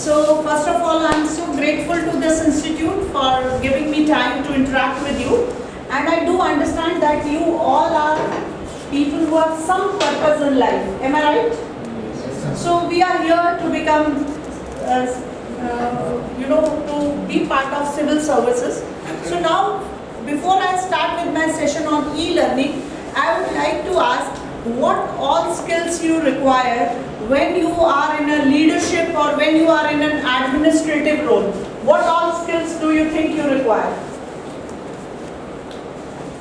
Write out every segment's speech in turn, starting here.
So first of all, I'm so grateful to this institute for giving me time to interact with you. And I do understand that you all are people who have some purpose in life. Am I right? So we are here to become, to be part of civil services. So now, before I start with my session on e-learning, I would like to ask what all skills you require when you are in a leadership or when you are in an administrative role. What all skills do you think you require?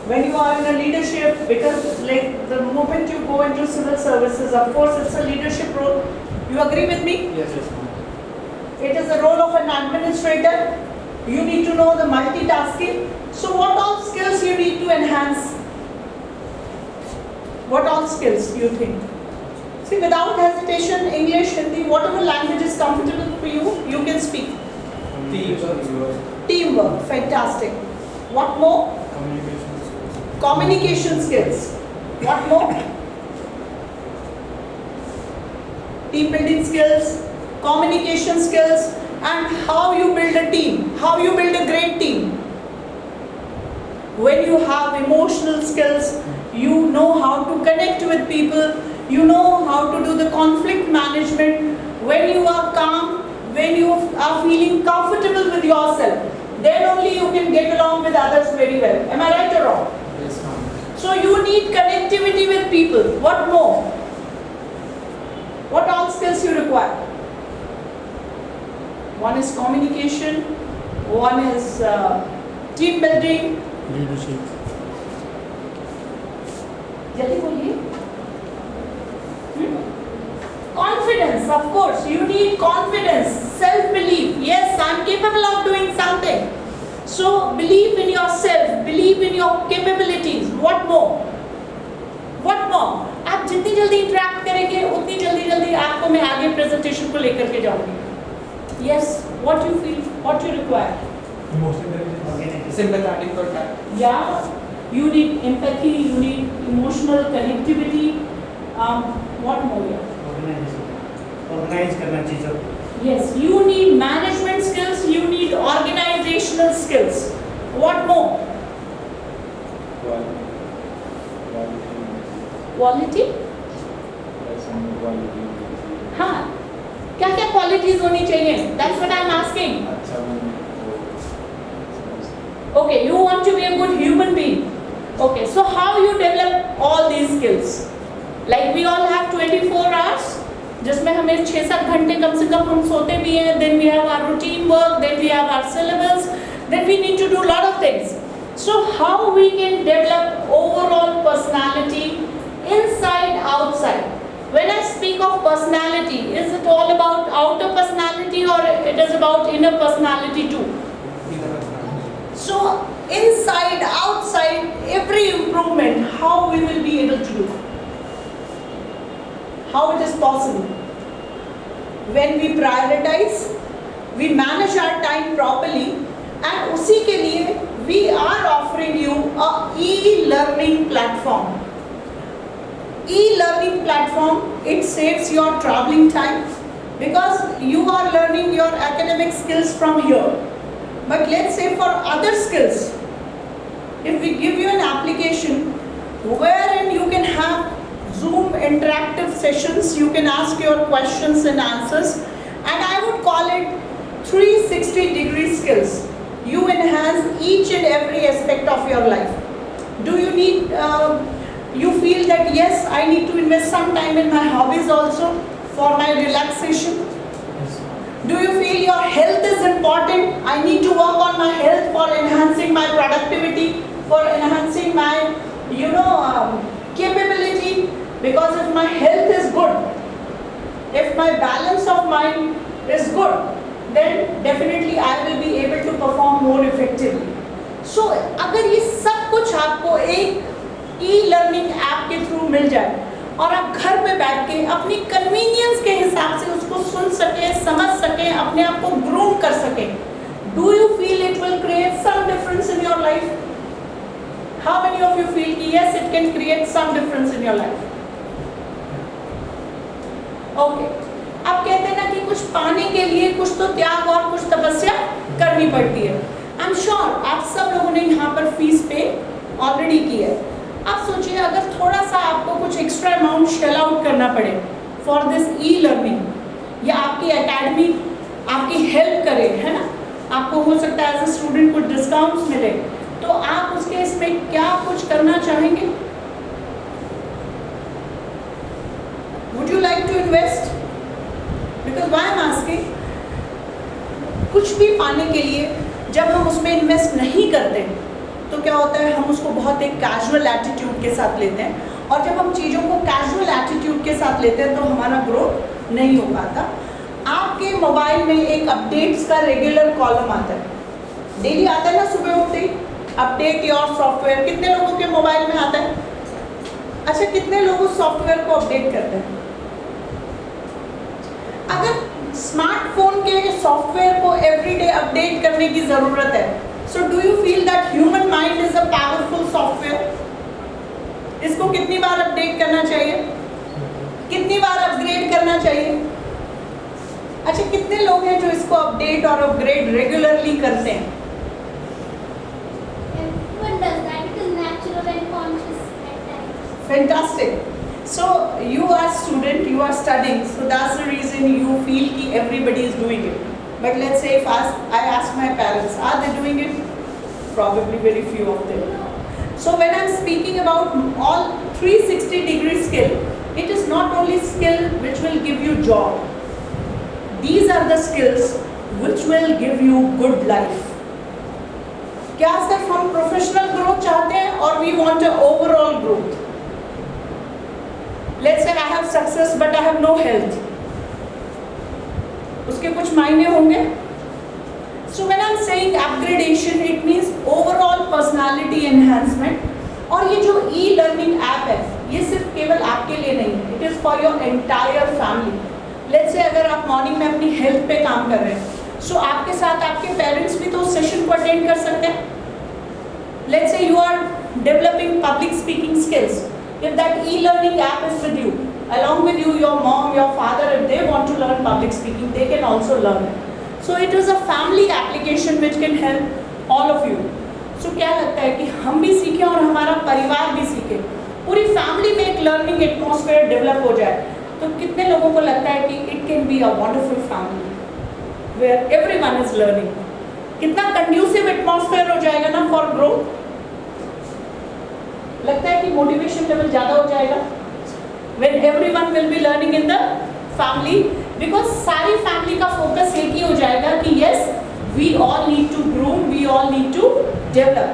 When you are in a leadership, because like the moment you go into civil services, of course it's a leadership role. You agree with me? Yes, yes, ma'am. It is the role of an administrator. You need to know the multitasking. So what all skills you need to enhance? What all skills you think? See, without hesitation, English, Hindi, whatever language is comfortable for you, you can speak. Teamwork, fantastic. What more? Communication skills. Communication skills. What more? Team building skills, communication skills, and how you build a team, how you build a great team. When you have emotional skills, you know how to connect with people, you know how to do the conflict management. When you are calm, when you are feeling comfortable with yourself, then only you can get along with others very well. Am I right or wrong? Yes, ma'am. So you need connectivity with people. What more? What all skills you require? One is communication, one is team building. Leadership. जल्दी बोलिए. Confidence, of course. You need confidence, self-belief. Yes, I'm capable of doing something. So believe in yourself, believe in your capabilities. What more? What more? आप जितनी जल्दी interact करेंगे उतनी जल्दी आपको मैं आगे प्रेजेंटेशन को लेकर के जाऊंगी. Yes, what you feel, what you require? Emotional intelligence. Sympathetic or tact. Yeah, you need empathy, you need emotional connectivity. What more? Organise करना चीज़ों को. Yes, you need management skills, you need organizational skills. What more? Quality? हाँ, क्या क्या qualities होनी चाहिए? That's what I'm asking. Okay, you want to be a good human being. Okay, so how you develop all these skills? Like we all have 24 hours, जिसमें हमें 6-7 घंटे कम से कम हम सोते भी हैं. Then we have our routine work, then we have our syllabus, then we need to do a lot of things. So how we can develop overall personality inside, outside? When I speak of personality, is it all about outer personality or it is about inner personality too? So inside, outside, every improvement, how we will be able to do? How it is possible? When we prioritize, we manage our time properly, and उसी के लिए we are offering you a e-learning platform. E-learning platform, it saves your traveling time because you are learning your academic skills from here. But let's say for other skills, if we give you an application wherein you can have Zoom interactive sessions, you can ask your questions and answers, and I would call it 360-degree skills. You enhance each and every aspect of your life. Do you need, you feel that yes, I need to invest some time in my hobbies also for my relaxation? Do you feel your health is important? I need to work on my health for enhancing my productivity, for enhancing my, capability. Because if my health is good, if my balance of mind is good, then definitely I will be able to perform more effectively. So, अगर ये सब कुछ आपको एक e-learning app के through मिल जाए और आप घर पे बैठ के अपनी कन्वीनियंस के हिसाब से उसको सुन सकें, समझ सकें, अपने आप को ग्रूम कर सकें, do you feel it will create some difference in your life? How many of you feel yes, it can create some difference in your life? Okay. अब कहते हैं ना कि कुछ पाने के लिए कुछ तो त्याग और कुछ तपस्या करनी पड़ती है। आई एम श्योर आप सब लोगों ने यहाँ पर फीस पे ऑलरेडी की है। अब सोचिए अगर थोड़ा सा आपको कुछ एक्स्ट्रा अमाउंट शेल आउट करना पड़े फॉर दिस ई लर्निंग, या आपकी एकेडमी आपकी हेल्प करे, है ना, आपको हो सकता है एज ए स्टूडेंट कुछ डिस्काउंट्स मिले, तो आप उसके इसमें क्या कुछ करना चाहेंगे? Would you like to invest? Because why I'm asking, कुछ भी पाने के लिए जब हम उसमें इन्वेस्ट नहीं करते तो क्या होता है, हम उसको बहुत एक कैजुअल एटीट्यूड के साथ लेते हैं, और जब हम चीज़ों को कैजुअल एटीट्यूड के साथ लेते हैं तो हमारा ग्रोथ नहीं हो पाता। आपके मोबाइल में एक अपडेट्स का रेगुलर कॉलम आता है, डेली आता है ना, सुबह उठते ही अपडेट योर सॉफ्टवेयर। कितने लोगों के मोबाइल में आता है? अच्छा, कितने लोग उस सॉफ्टवेयर को अपडेट करते हैं? अगर स्मार्टफोन के सॉफ्टवेयर को एवरीडे अपडेट करने की ज़रूरत है, so do you feel that human mind is a powerful software? इसको कितनी बार अपडेट करना चाहिए, कितनी बार अपग्रेड करना चाहिए? अच्छा, कितने लोग हैं जो इसको अपडेट और अपग्रेड रेगुलरली करते हैं? Everyone does that. It is natural and conscious at times. Fantastic. So you are student, you are studying, so that's the reason you feel कि everybody is doing it. But let's say if I ask my parents, are they doing it? Probably very few of them. So when I'm speaking about all 360-degree skill, it is not only skill which will give you job. These are the skills which will give you good life. क्या सिर्फ हम professional growth चाहते हैं और we want a overall growth? Let's say I have success but I have no health. उसके कुछ मायने होंगे? So when I'm saying upgradation, it means overall personality enhancement. और ये जो e-learning app है, ये सिर्फ केवल आपके लिए नहीं, it is for your entire family. Let's say अगर आप मॉर्निंग में अपनी हेल्थ पे काम कर रहे हैं, so आपके साथ आपके पेरेंट्स भी तो सेशन को अटेंड कर सकते हैं. Let's say you are developing public speaking skills. If that e-learning app is with you, along with you, your mom, your father, if they want to learn public speaking, they can also learn it. So it is a family application which can help all of you. So क्या लगता है कि हम भी सीखें और हमारा परिवार भी सीखे, पूरी फैमिली में एक लर्निंग एटमॉस्फेयर डेवलप हो जाए, तो कितने लोगों को लगता है कि it can be a wonderful family where everyone is learning? कितना कंड्यूसिव एटमॉस्फेयर हो जाएगा ना फॉर ग्रोथ? लगता है कि मोटिवेशन लेवल ज़्यादा हो जाएगा when everyone will be learning in the family, because सारी फैमिली का फोकस एक ही हो जाएगा कि yes, we all need to grow, we all need to develop.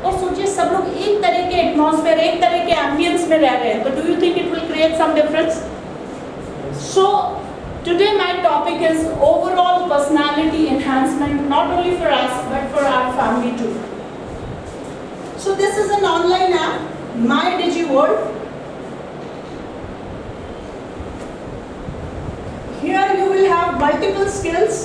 और सोचिए सब लोग एक तरह के एटमॉस्फेयर, एक तरह के एम्बियंस में रह रहे हैं, तो do you think it will create some difference? So today my topic is overall personality enhancement, not only for us but for our family too. So this is an online app, My Digi World. Here you will have multiple skills.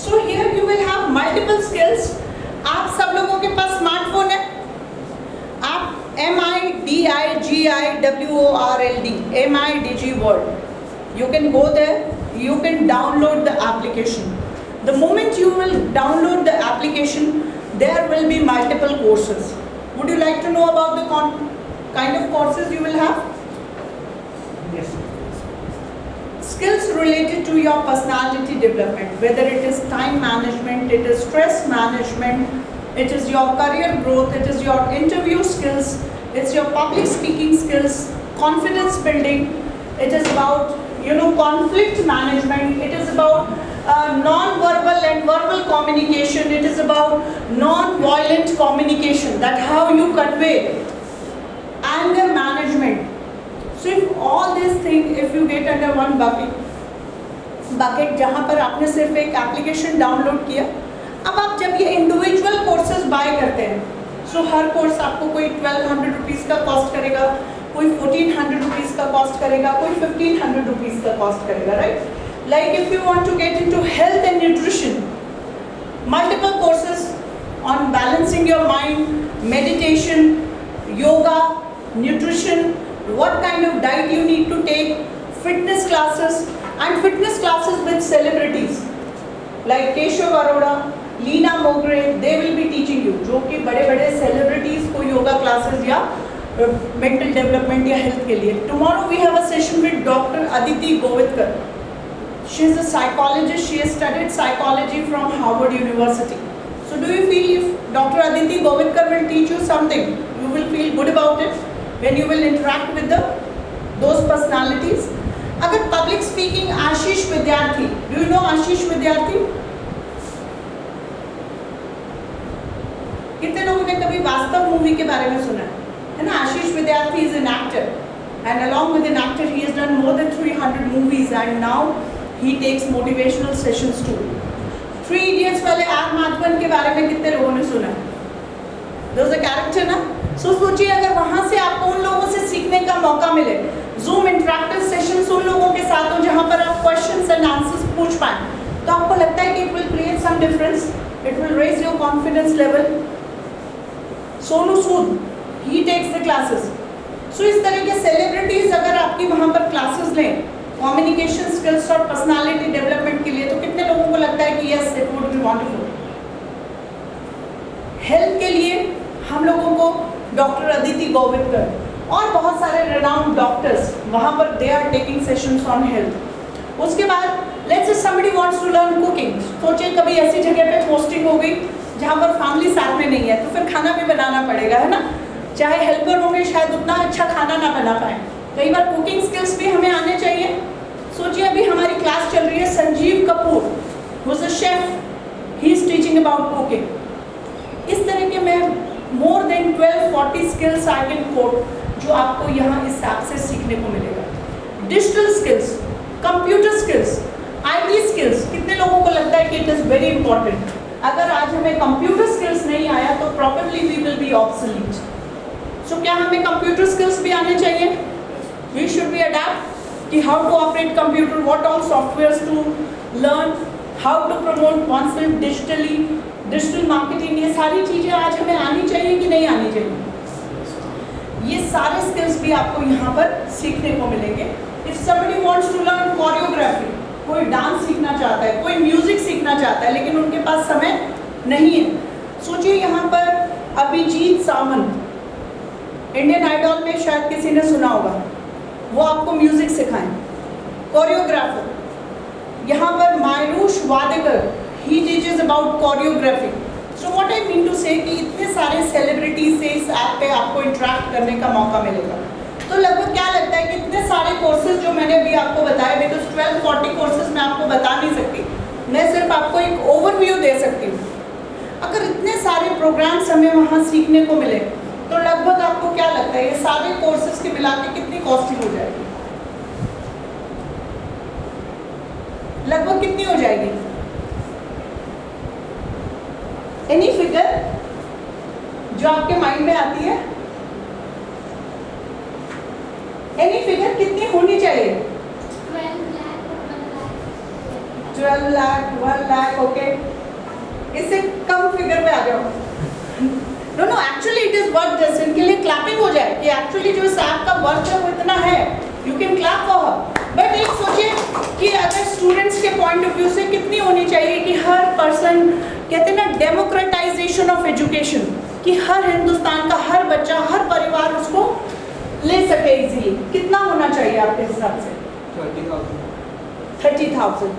So here you will have multiple skills. आप सब लोगों के पास smartphone है? आप My Digi World. You can go there. You can download the application. The moment you will download the application, there will be multiple courses. Would you like to know about the kind of courses you will have? Yes. Skills related to your personality development, whether it is time management, it is stress management, it is your career growth, it is your interview skills, it's your public speaking skills, confidence building, it is about conflict management, it is about non-verbal and verbal communication, it is about non-violent communication, that how you convey, anger management. So if all these things, if you get under one bucket जहाँ पर आपने सिर्फ एक application download किया, अब आप जब ये इंडिविजुअल कोर्सेज बाय करते हैं, सो हर कोर्स आपको कोई 1200 रुपीज़ का कॉस्ट करेगा, कोई 1400 रुपीज़ का कॉस्ट करेगा, कोई 1500 रुपीज़ का कॉस्ट करेगा, right? Like if you want to get into health and nutrition, multiple courses on balancing your mind, meditation, yoga, nutrition, what kind of diet you need to take, fitness classes, and fitness classes with celebrities like Keshav Arora, Leena Mogre, they will be teaching you, जो कि बड़े-बड़े celebrities को yoga classes या mental development या health के लिए. Tomorrow we have a session with Dr. Aditi Govardkar. She is a psychologist. She has studied psychology from Harvard University. So do you feel if Dr. Aditi Govardkar will teach you something, you will feel good about it when you will interact with those personalities? अगर public speaking आशीष विद्यार्थी, do you know आशीष विद्यार्थी? कितने लोगों ने कभी वास्तव movie के बारे में सुना है ना? आशीष विद्यार्थी is an actor, and along with an actor he has done more than 300 movies, and now he takes motivational sessions too. 3 Idiots वाले आर माधवन के बारे में कितने लोगों ने सुना है? There's a character ना? So सोचिए अगर वहाँ से आपको उन लोगों से सीखने का मौका मिले, Zoom interactive sessions उन लोगों के साथ हो जहाँ पर आप questions and answers पूछ पाएं, तो आपको लगता है कि it will create some difference, it will raise your confidence level. Sonu Sood, he takes the classes. So इस तरह के celebrities अगर आपकी वहाँ पर classes लें, communication skills और personality development के लिए, तो कितने लोगों को लगता है कि yes, it would be wonderful. Health के लिए हम लोगों को डॉक्टर अदिति गोविंदकर और बहुत सारे renowned doctors वहाँ पर they are taking sessions on health. उसके बाद let's say somebody wants to learn cooking. सोचिए कभी ऐसी जगह पे posting हो गई जहाँ पर फैमिली साथ में नहीं है, तो फिर खाना भी बनाना पड़ेगा, है ना? चाहे हेल्पर होंगे शायद उतना अच्छा खाना ना बना पाए. कई बार कुकिंग स्किल्स भी हमें आने चाहिए. सोचिए अभी हमारी क्लास चल रही है, Sanjeev Kapoor who is a chef, he is teaching about cooking. इस तरह के मैं more than 12-40 skills I can coat जो आपको यहाँ इस ऐप से सीखने को मिलेगा. Digital skills, computer skills, IT skills, कितने लोगों को लगता है कि इट इज़ वेरी इंपॉर्टेंट? अगर आज हमें कंप्यूटर स्किल्स नहीं आया तो probably we will be obsolete. So क्या हमें कंप्यूटर स्किल्स भी आने चाहिए? वी शुड बी अडैप्ट कि how to operate computer, what all softwares to learn, how to promote oneself digitally, digital marketing, ये सारी चीज़ें आज हमें आनी चाहिए कि नहीं आनी चाहिए? ये सारे स्किल्स भी आपको यहाँ पर सीखने को मिलेंगे. If somebody wants to learn choreography, कोई डांस सीखना चाहता है, कोई म्यूजिक सीखना चाहता है, लेकिन उनके पास समय नहीं है. सोचिए यहाँ पर अभिजीत सावंत, इंडियन आइडल में शायद किसी ने सुना होगा, वो आपको म्यूजिक सिखाएं, कोरियोग्राफर. यहाँ पर Mayuresh Wadekar, he teaches about choreography. So what I mean to say कि इतने सारे सेलिब्रिटीज से इस ऐप पे आपको इंटरेक्ट करने का मौका मिलेगा. तो लगभग क्या लगता है कि इतने सारे कोर्सेज जो मैंने अभी आपको बताए, बिकॉज 12-40 कोर्सेज मैं आपको बता नहीं सकती, मैं सिर्फ आपको एक ओवरव्यू दे सकती हूँ. अगर इतने सारे प्रोग्राम्स हमें वहाँ सीखने को मिले तो लगभग आपको क्या लगता है ये सारे कोर्सेज के मिला के कितनी कॉस्टली हो जाएगी? लगभग कितनी हो जाएगी? एनी फिगर जो आपके माइंड में आती है? एनी फिगर कितनी होनी चाहिए? 12 लाख, 1 लाख, ओके. इससे कम फिगर पे आ जाओ. No actually it is worth this. इनके लिए क्लैपिंग हो जाए कि एक्चुअली जो इस ऐप का वर्थ है वो इतना है. You can clap for her. But एक सोचिए कि अगर स्टूडेंट्स के पॉइंट ऑफ व्यू से कितनी होनी चाहिए कि हर पर्सन, कहते हैं ना डेमोक्रेटाइजेशन ऑफ एजुकेशन, कि हर हिंदुस्तान का हर बच्चा, हर परिवार उसको ले सके इजीली. कितना होना चाहिए आपके हिसाब से? 30,000.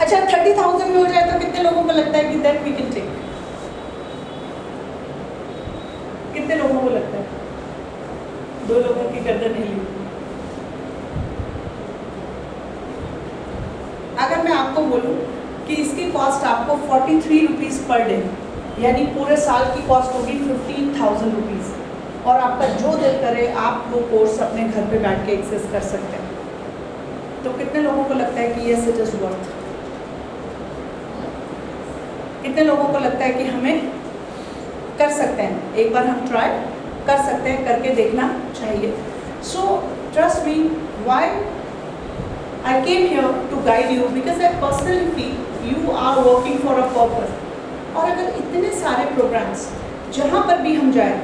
अच्छा 30,000 में हो जाए तो कितने लोगों को लगता है कि देन वी कैन टेक? कितने लोगों को लगता है? 2 लोगों की गर्दन हिली. अगर मैं आपको बोलूं कि इसकी कॉस्ट आपको 43 रुपीज़ पर डे, यानी पूरे साल की कॉस्ट होगी 15,000 रुपीज़, और आपका जो दिल करे आप वो कोर्स अपने घर पे बैठ के एक्सेस कर सकते हैं. तो कितने लोगों को लगता है कि ये इट इज़ वर्थ? कितने लोगों को लगता है कि हमें कर सकते हैं? एक बार हम ट्राई कर सकते हैं, करके देखना चाहिए. So trust me, why I came here to guide you because I personally feel you are working for a purpose. और अगर इतने सारे प्रोग्राम्स जहाँ पर भी हम जाएं,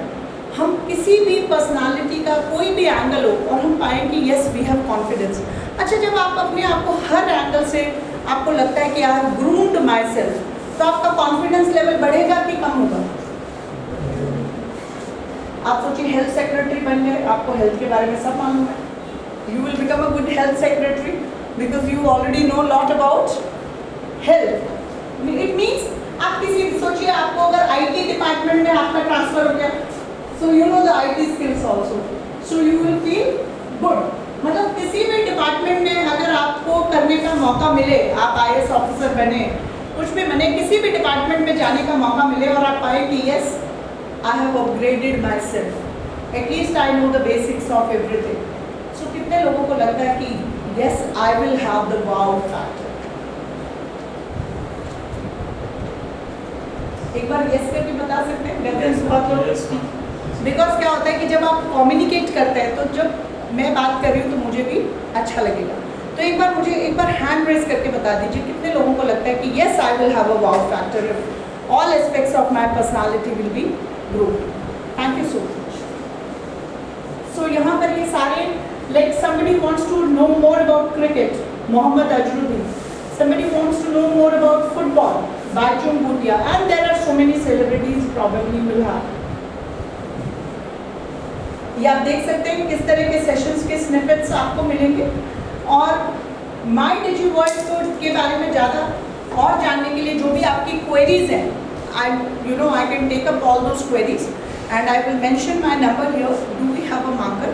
हम किसी भी पर्सनालिटी का कोई भी एंगल हो और हम पाएं कि यस वी हैव कॉन्फिडेंस। अच्छा, जब आप अपने आप को हर एंगल से आपको लगता है कि I have groomed my self, तो आपका कॉन्फिडेंस लेवल बढ़ेगा कि कम होगा? आप सोचिए, हेल्थ सेक्रेटरी बन गए, आपको हेल्थ के बारे में सब मालूम है, you will become a good health secretary because you already know lot about health. It means आप किसी, सोचिए आपको अगर IT डिपार्टमेंट में आपका ट्रांसफर हो गया, so you know the IT skills also, so you will feel good. मतलब किसी भी डिपार्टमेंट में अगर आपको करने का मौका मिले, आप IAS ऑफिसर बने, कुछ भी बने, किसी भी डिपार्टमेंट में जाने का मौका मिले और आप पाए कि yes I have upgraded myself, at least I know the basics of everything. So कितने लोगों को लगता है कि yes I will have the wow factor? एक बार यस करके बता सकते हैं? कहते हैं बहुत लोग। बिकॉज क्या होता है कि जब आप कम्युनिकेट करते हैं, तो जब मैं बात कर रही हूँ तो मुझे भी अच्छा लगेगा। तो एक बार मुझे हैंड रेस करके बता दीजिए कितने लोगों को लगता है कि yes I will have a wow factor, all aspects of my personality will be grow. Thank you so much. So यहाँ पर ये सारे, like somebody wants to know more about cricket, Mohammad Azharuddin. Somebody wants to know more about football, Baichung Bhutia, and there are so many celebrities probably will have. ये आप देख सकते हैं किस तरह के सेशंस के स्निपेट्स आपको मिलेंगे। और माई डिजी वर्ल्ड कोड के बारे में ज़्यादा और जानने के लिए जो भी आपकी क्वेरीज हैं, I can take up all those queries and I will mention my number here. Do we have a marker?